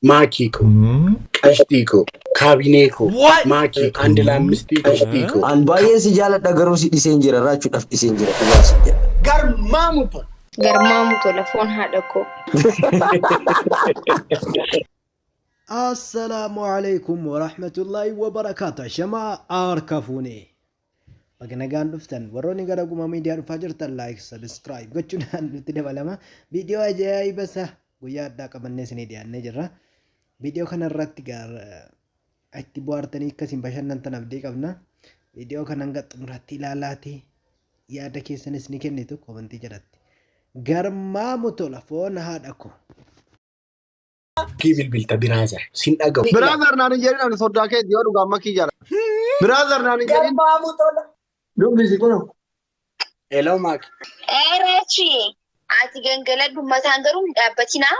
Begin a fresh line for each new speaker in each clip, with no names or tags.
ማኪኮ ቀሽቲኮ ካቢኔኮ ማኪኮ አንድ ለአምስቲኮ ቀሽቲኮ
አንባዬን ሲጃለድ ነገሩ ሲዲሴን ጅራ ራቹ ዳፍ ዲሴን ጅራ ዱባስ
ገርማሙቶ ለፎን ሀደኮ
السلام عليكم ورحمة الله وبركاته شما أركفوني بقنا نفتن وروني قد أقوم ميديا فجرت اللايك سبسكرايب قتشونا نتدب لما فيديو أجاي بس ويا داك من نسني دي النجرة فيديو كان الرتقار اعتبارتني كسين بشان ننتنا بدي قبنا فيديو كان نقط مرتي لالاتي يا دكي سنسني كنيتو كومنتي جرات قرما متولفون هادكو
كيف البلتا برازر سين أقو
برازر ناني جرين أنا صدق كده ديارو قام كي جرا برازر ناني جرين دوم بيزي كونه
إلو ماك
راتشي عاتي جنجلد بمتاندرون باتينا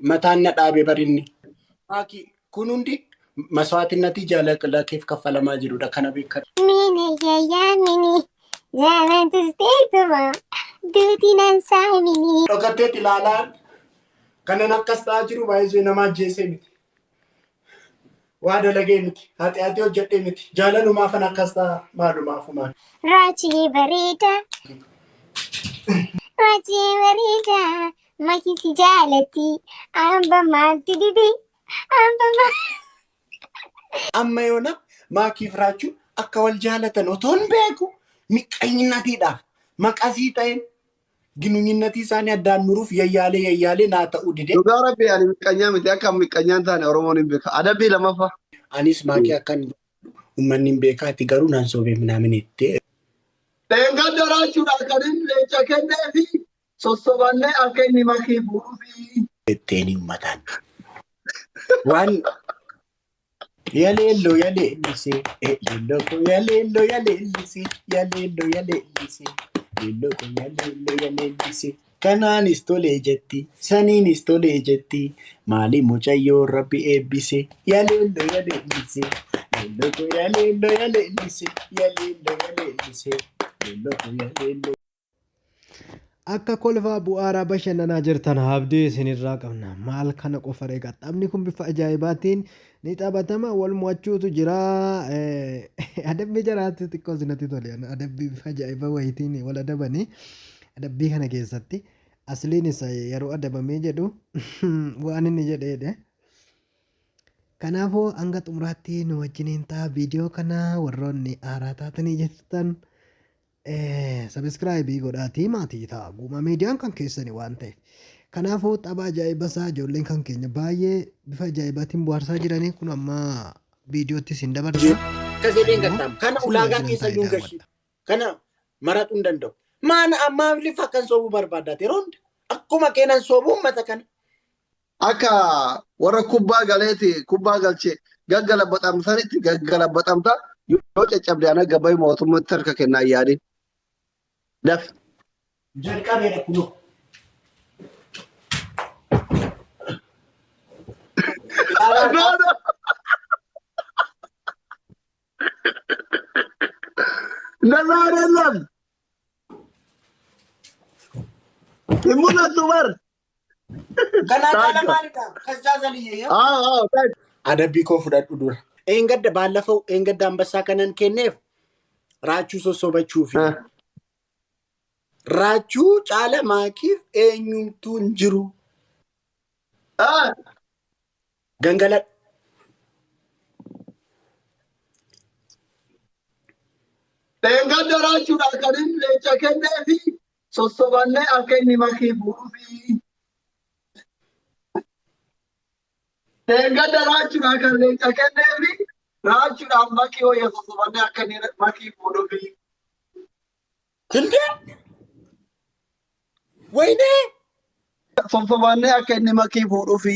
متان أبي بريني ماكي كونوندي مسوات النتيجة لك لا كيف كفلا ما جرو ده كنا بيكر
ميني يا ميني زمان تستيتما دوتي ننسى ميني
ركتة تلالان كنا نكستا جرو بايزو نما جيسي متي وادا لغي متي هاتي وجتي متي جالنو ما فنكستا مادو ما فما
راتي بريدا راتي بريدا ما كيسي جالتي أمبا ما تديدي أمبا ما
أما يونا ما كيف راجو أكوال جالة نوتون بيكو مكاين نتيدا مكاسيتين جنونين نتي ساني أدان مروف يالي ناتا أوديدي
دوغا ربي يعني مكانيا متى كم مكانيا ثاني أرومون بيك ada bi lama fa
أنيس ماكي أكن umanin beka tigaru nansobe minamenette
tenga darachu akarin lecha kenne fi sosobanne akenni maki burufi
teni umatan wan yalelo lisi liloko yalelo lisi liloko yalelo lisi kanaan istole jetti saniin istole jetti maali mucayyo rabbi eebbise yalelo lisi liloko yalelo lisi liloko yalelo
akka kolfaa bu'aaraa bashannanaa jirtan habdee isinirraa qabna maal kana qofa reegaa taphni kun bifa ajaa'ibaatiin ni taphatama wal mo'achuutu jira adabbii jaraatti xiqqoo sinatti tole adabbii bifa ajaa'iba wayitiin wal adabanii adabbii kana keessatti asliin isa yeroo adabamee jedhu waan inni jedheedhe kanaafuu hanga xumuraatti nu wajjiniin ta'a viidiyoo kana warroonni haaraa taatanii jettan subscribe godhaatii maatii ta'a guuma miidiyaan kan keessani waan ta'eef kanaafuu tapha ajaa'ibasaa ijoolleen kan keenya baay'ee bifa ajaa'ibaatiin bohaarsaa jiranii kun amma viidiyootti isin dabarsa.
Kasedeen gattaam kana ulaagaa keessa yungashi kana maratuu hin danda'u maana ammaaf lifa kan soobuu barbaadate roonda akkuma keenan soobuu uummata kana.
akka warra kubbaa galeeti kubbaa galchee gaggalabaxamsanitti gaggalabaxamta yoo caccabde ana gabay mootummaatti harka kennaa yaadin daf
jalqabeedha kunoo.
no nazarelam imuna tumar
Kana kala maalidha kaza zaliyee adabbii koo fudhadhu dura eengadda baallafau eengadda ambassaa kanan kenneef raachuu sossobachuufi raachuu caala maakiif eenyumtuu hin jiru gangaladhu
eengadda raachuudha kanin leecha kenneefi sossobanne akenni makii burufi eengadda raachuudha kan leecha kenneefi raachuudha makii hoya sossobanne akenni makii burufi
Hilde wayne
sossobanne akenni makii burufi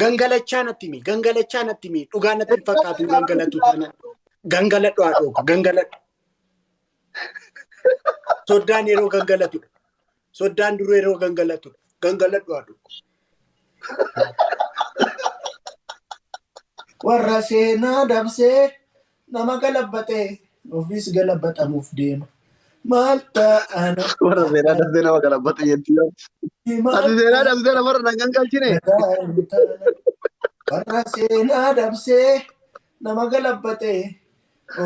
gangalachaa natti mi dhugaa natti fakkaatu gangalatu taana gangaladhu haadhooka gangaladhu soddaan yeroo gangalatudha soddaan duruu yeroo gangalatudha gangaladhu haadhooka warra seenaa dabsee nama galabbatee ofis galabbatamuuf deema Malta ana.
Warra seenaa dhabdee nama galabbate jetti yoo. Ati seenaa dhabdee namarra nangan galchine.
Warra seenaa dabsee nama galabbate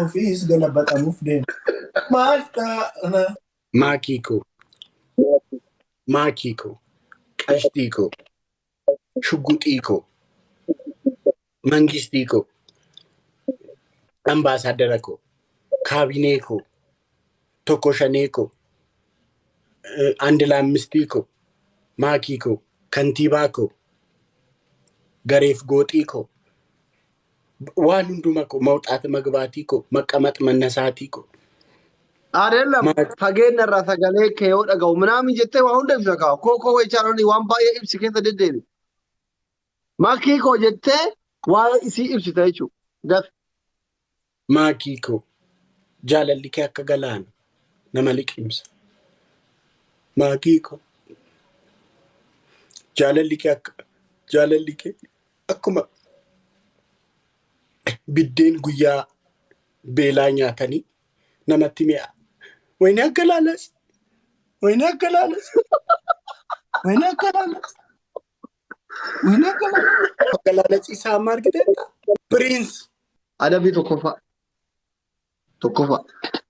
ofiis galabbatamuuf deema. Malta ana. Maakiko. Maakiko. Qashtiiko. Shugguxiiko. Mangistiiko. Ambaasaaddarako. Kaabineeko. Tokko shaneeko. Andilaammistiiko. Maakiiko. Kantiibaako. Gareef gooxiiko. Waan hundumako mawxaata magbaatiiko. Maqamax mannasaatiiko.
Adeelam fageenya irraa sagalee kee yoo dhaga'u minaamin jettee waa hunda ibsa kaa'u koo wechaaronni waan baay'ee ibsi keessa deddeebi. Maakiikoo jettee waa isii ibsita jechuudha. Gafi.
Maakiiko. Jaalalli kee akka galaana nama liqimsa. Maakiiko. Jaalalli kee akkuma biddeen guyyaa beelaa nyaatanii namatti mi'a. Wayne aggalaalas. Wayne aggalaalas. Wayne aggalaalas. Wayne aggalaalas. Aggalaalas isaa margiteetta. Prince.
Adabii tokkoffaa. Tokkoffaa.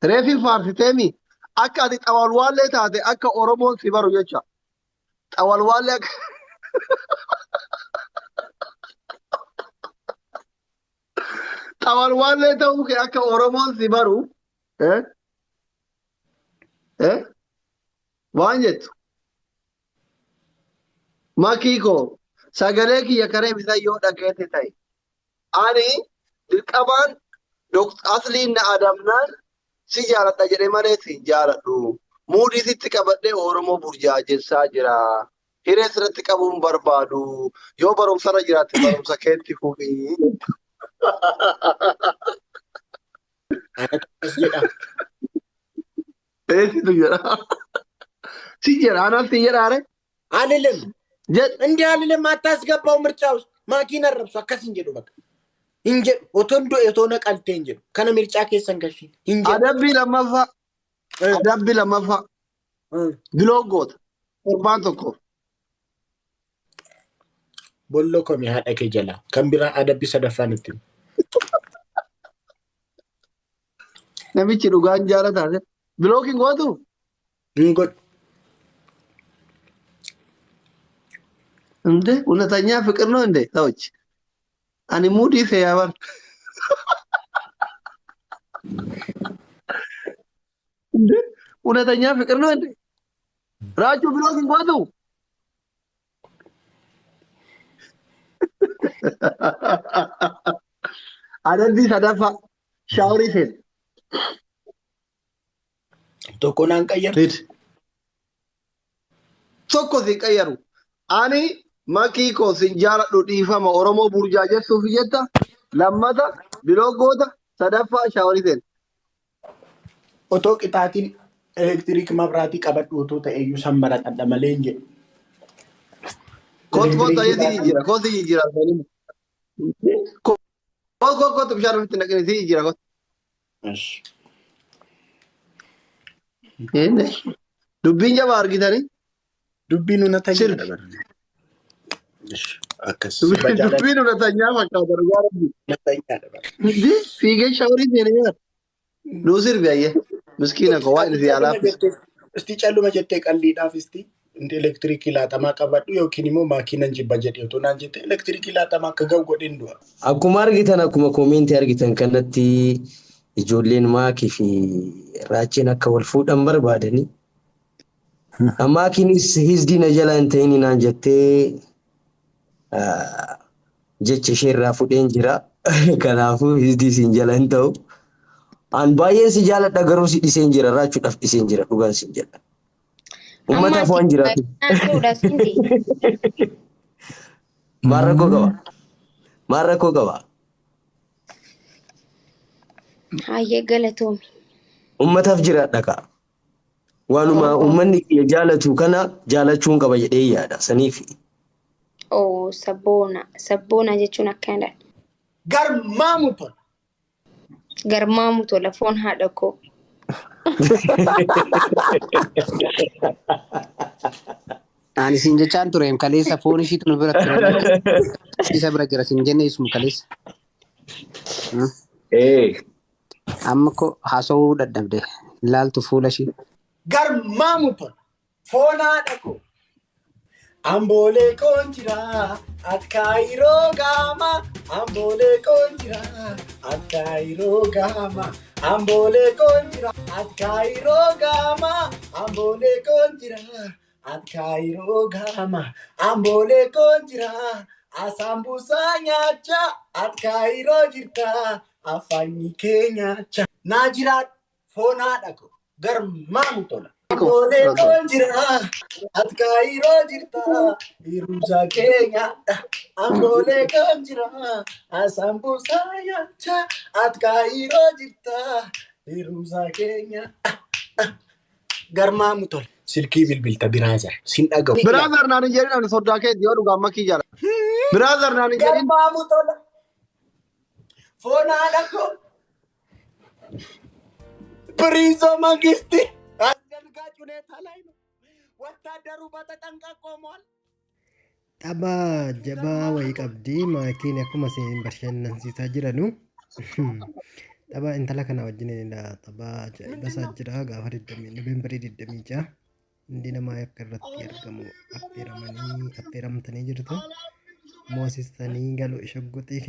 Reefi faarsiteemi akka ati xawalwaallee taate akka Oromoon si baru jecha. Xawalwaallee akka xawalwaallee ta'uu kee akka Oromoon si baru. Waan jettu. Maakiikoo sagalee kiyya karee bisa yoo dhageete ta'e. Ani dirqamaan asliin na adamnaan si jaaladha jedhee malee si jaaladhu. Muudii sitti qabadhee Oromoo burjaajessaa jira. Hiree sirratti qabuun barbaadu. Yoo barumsarra jiraatte barumsa keetti fufii. Eesitu jedha. Si jedha anaan si jedhaare.
Alilem. እንዲህ አልልም አታስገባው ምርጫ ውስጥ ማኪና ረብሱ አካስን ጀዱ በቃ እንጀ ኦቶንዶ የቶነ ቀልቴ እንጀ ከነ ምርጫ ከሰን ገሽ እንጀ
አደቢ ለማፋ ግሎጎት ቁርባን ተኮ
ቦሎ ኮሚ ሀደ ከጀላ ከምቢራ አደቢ ሰደፋንት
ነብቺ ዱጋን ጃለታ ብሎኪንግ ወጡ
እንጎት
እንዴ እውነተኛ ፍቅር ነው እንዴ ሰዎች አኒ ሙዲ ፈያበር እንዴ እውነተኛ ፍቅር ነው እንዴ ራጁ ብሎጊንግ ወጡ አደቢ ሰደፋ ሻውሪ ሴት
ቶኮናን ቀየር
ቶኮ ሲቀየሩ አኒ Maakiikoo sin jaaladhu dhiifama Oromoo burjaajessuuf jetta lammata biloogoota sadaffaa shaaworii seena.
Otoo qixaatiin elektiriik mabraatii qabadhu otoo ta'eyyuu san maradha malee hin jedhu.
Koota jira kooti jira. Koota bishaan ofitti naqanii si jira koota. Dubbiin jabaa argitanii.
Dubbiin unata jira.
Dubbiin unatanyaa fakkaata dhugaa rabbi. Fiigee shaaworii seenee nuu sirbi ayyee miskiina koo waan itti yaalaaf.
Isti calluma jettee qalliidhaaf isti inti elektiriikii laatamaa qabadhu yookiin immoo maakiinan jibba jedhee otoo naan jette elektiriikii laatamaa akka ga'u godhin du'a.
Akkuma argitan akkuma koomentii argitan kanatti ijoolleen maakii fi raachiin akka wal fuudhan barbaadanii. Maakiinis hisdiina jala hin ta'in naan jettee jecha isheerraa fudheen jira. Kanaafuu hisdii siin jala hin ta'u. An baay'een si jaaladha garuu si dhiseen jira raachuudhaaf dhiseen jira dhugaan siin jedha. Uummataaf waan jiraatu. Maal rakkoo qaba?
Hayyee galatoomi.
Uummataaf jiraadha kaa. Waanuma uummanni jaalatu kana jaalachuun qaba jedhee yaada saniif.
Oh sabboona jechuun akkanadha.
Garmaamu tola.
Garmaamu tola foon haadha koo.
Ani siin jechaan ture kaleessa foon ishiitu nu bira ture. Isa bira jira siin jenne isuma kaleessa. Amma ko haasawuu dadhabde ilaaltu fuula ishii.
Garmaamu tola foonaa dhaqu. Ambolee konjira akairoo gama. Ambolee konjira akairoo gama. Ambolee konjira akairoo gama. Ambolee konjira akairoo gama. Ambolee konjira asambusa nyacha akairoo jirta afanyi kenyacha. Najirat foonaa dhaqu. Garmaamu tola. Ambolee konjira akairoo jirta irusa Kenya. Ambolee konjira asambusa nyacha akairoo jirta irusa Kenya. Garmaamu tola. Silkii bilbilta Biraazar sin dhagahu.
Biraazar naan hin jedhin ani soddaa kee dhiyoo dhugaa amma kiyyaadha. Biraazar naan hin jedhin.
Garmaamu tola. Foonaa dhaqu. Piriiso mangisti. Asgalgaachunee ላይ ነው ወታደሩ በተጠንቀቅ ቆሟል።
Tapha jabaa wayii qabdii maakiin akkuma isin bashannansiisaa jiranu. Tapha intala kana wajjinidha. Tapha ajaa'ibasaa jira gaafa 20 Noovembarii 26 hundi namaa akka irratti argamu affeeramtanii jirtu. Moosistanii galu shugguxii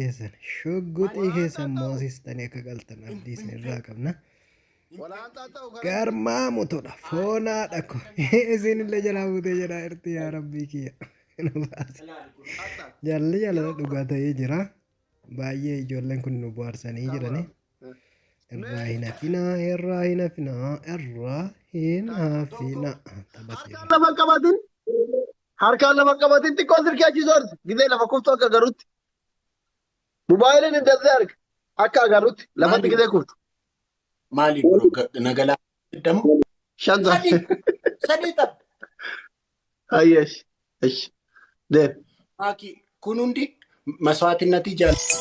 keessan moosistanii akka galtan abdii isinirraa qabna. Garmaamu tola foonaa dhaqu. Isinillee jalaa buutee jedhaa irti yaa rabbii kiyya. Jalli jala dhugaa ta'ee jira. Baay'ee ijoolleen kun nu bohaarsanii jirani. Irraa hin hafina.
Lafa qabatin harkaan lafa qabatin xiqqoo sirkii achi soorti gizee lafa kuftu akka garuutti. Mobaayiliin hin danda'e arga akka garuutti lafatti gizee kuftu.
Maali bro nagalaa jedhamu.
Shanta.
Sadii tapha.
Ayyesh. Deem.
Kun hundi maswaatinnatii jaalatu.